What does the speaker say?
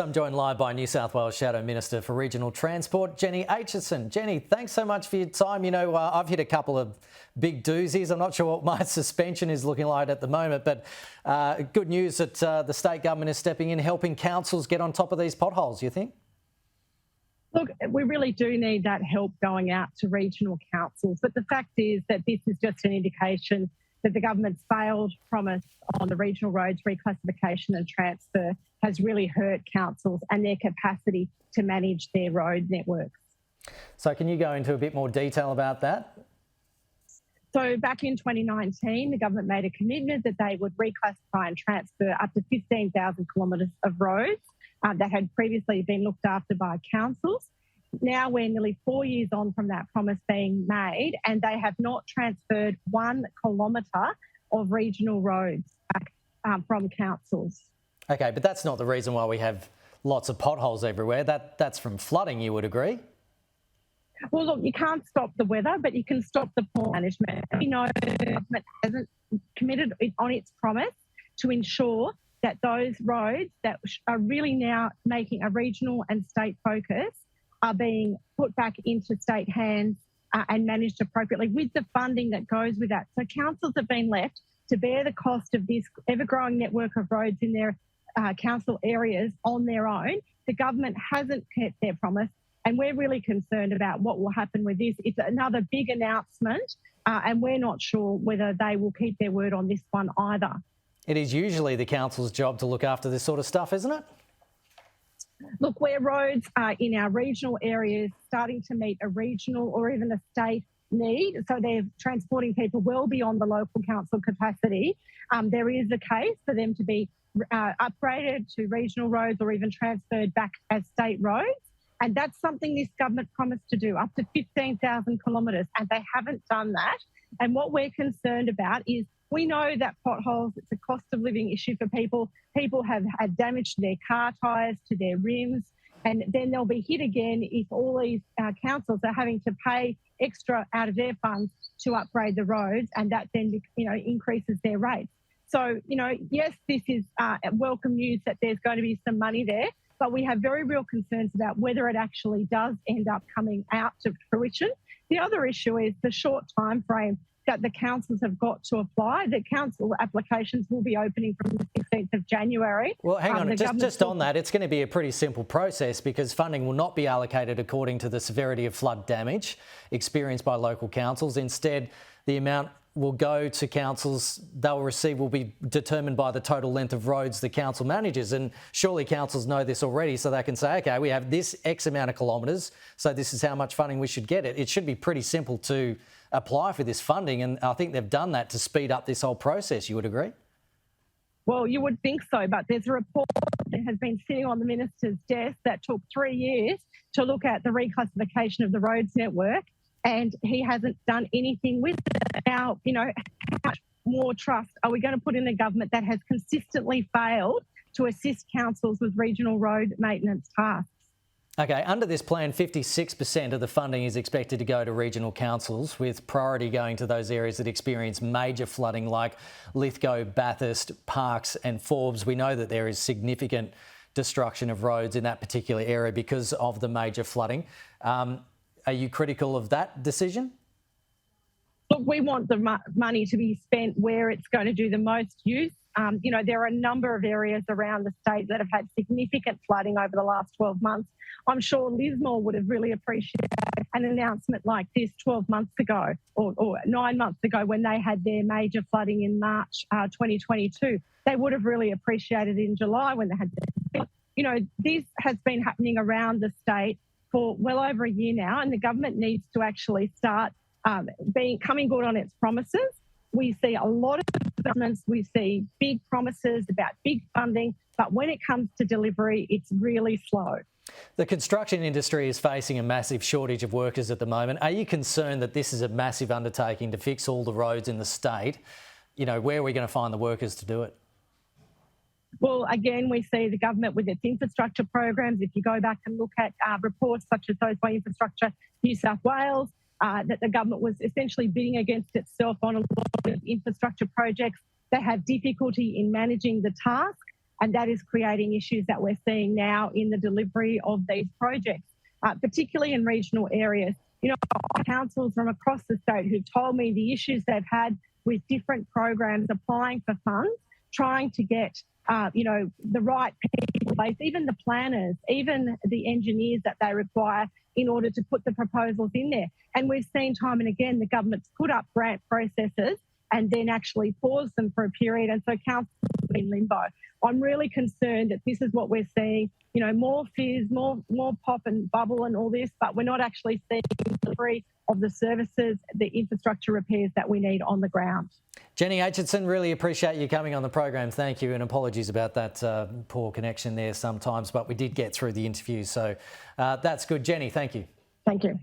I'm joined live by New South Wales Shadow Minister for Regional Transport, Jenny Aitchison. Jenny, thanks so much for your time. You know, I've hit a couple of big doozies. I'm not sure what my suspension is looking like at the moment, but good news that the state government is stepping in, helping councils get on top of these potholes, you think? Look, we really do need that help going out to regional councils. But the fact is that this is just an indication that the government's failed promise on the regional roads reclassification and transfer has really hurt councils and their capacity to manage their road networks. So can you go into a bit more detail about that? So back in 2019, the government made a commitment that they would reclassify and transfer up to 15,000 kilometres of roads that had previously been looked after by councils. Now we're nearly 4 years on from that promise being made, and they have not transferred 1 kilometre of regional roads back from councils. Okay, but that's not the reason why we have lots of potholes everywhere. That's from flooding, you would agree? Well, look, you can't stop the weather, but you can stop the poor management. We know the government hasn't committed on its promise to ensure that those roads that are really now making a regional and state focus are being put back into state hands and managed appropriately with the funding that goes with that. So councils have been left to bear the cost of this ever-growing network of roads in their council areas on their own. The government hasn't kept their promise, and we're really concerned about what will happen with this. It's another big announcement, and we're not sure whether they will keep their word on this one either. It is usually the council's job to look after this sort of stuff, isn't it? Look, where roads are in our regional areas starting to meet a regional or even a state need, so they're transporting people well beyond the local council capacity, there is a case for them to be upgraded to regional roads or even transferred back as state roads. And that's something this government promised to do, up to 15,000 kilometres, and they haven't done that. And what we're concerned about is we know that potholes, it's a cost of living issue for people. People have had damage to their car tyres, to their rims, and then they'll be hit again if all these councils are having to pay extra out of their funds to upgrade the roads, and that then, increases their rates. So, yes, this is welcome news that there's going to be some money there, but we have very real concerns about whether it actually does end up coming out to fruition. The other issue is the short time frame that the councils have got to apply. The council applications will be opening from the 16th of January. Well, hang on, just on that, it's going to be a pretty simple process because funding will not be allocated according to the severity of flood damage experienced by local councils. Instead, the amount will go to councils they'll receive will be determined by the total length of roads the council manages. And surely councils know this already, so they can say, OK, we have this X amount of kilometres, so this is how much funding we should get. It should be pretty simple to apply for this funding, and I think they've done that to speed up this whole process. You would agree? Well, you would think so, but there's a report that has been sitting on the minister's desk that took 3 years to look at the reclassification of the roads network, and he hasn't done anything with it. Now, how much more trust are we going to put in a government that has consistently failed to assist councils with regional road maintenance tasks? Okay, under this plan, 56% of the funding is expected to go to regional councils, with priority going to those areas that experience major flooding like Lithgow, Bathurst, Parkes and Forbes. We know that there is significant destruction of roads in that particular area because of the major flooding. Are you critical of that decision? Look, we want the money to be spent where it's going to do the most use. There are a number of areas around the state that have had significant flooding over the last 12 months. I'm sure Lismore would have really appreciated an announcement like this 12 months ago or 9 months ago when they had their major flooding in March 2022. They would have really appreciated it in July when they had their... This has been happening around the state for well over a year now, and the government needs to actually start coming good on its promises. We see a lot of developments, we see big promises about big funding, but when it comes to delivery, it's really slow. The construction industry is facing a massive shortage of workers at the moment. Are you concerned that this is a massive undertaking to fix all the roads in the state? Where are we going to find the workers to do it? Well, again, we see the government with its infrastructure programs. If you go back and look at reports such as those by Infrastructure New South Wales, that the government was essentially bidding against itself on a lot of infrastructure projects. They have difficulty in managing the task. And that is creating issues that we're seeing now in the delivery of these projects, particularly in regional areas. You know, councils from across the state who've told me the issues they've had with different programs applying for funds, trying to get, the right people, even the planners, even the engineers that they require in order to put the proposals in there. And we've seen time and again the government's put up grant processes and then actually pause them for a period. And so councils are in limbo. I'm really concerned that this is what we're seeing, more fears, more pop and bubble and all this, but we're not actually seeing delivery of the services, the infrastructure repairs that we need on the ground. Jenny Aitchison, really appreciate you coming on the program. Thank you, and apologies about that poor connection there sometimes, but we did get through the interview, so that's good. Jenny, thank you. Thank you.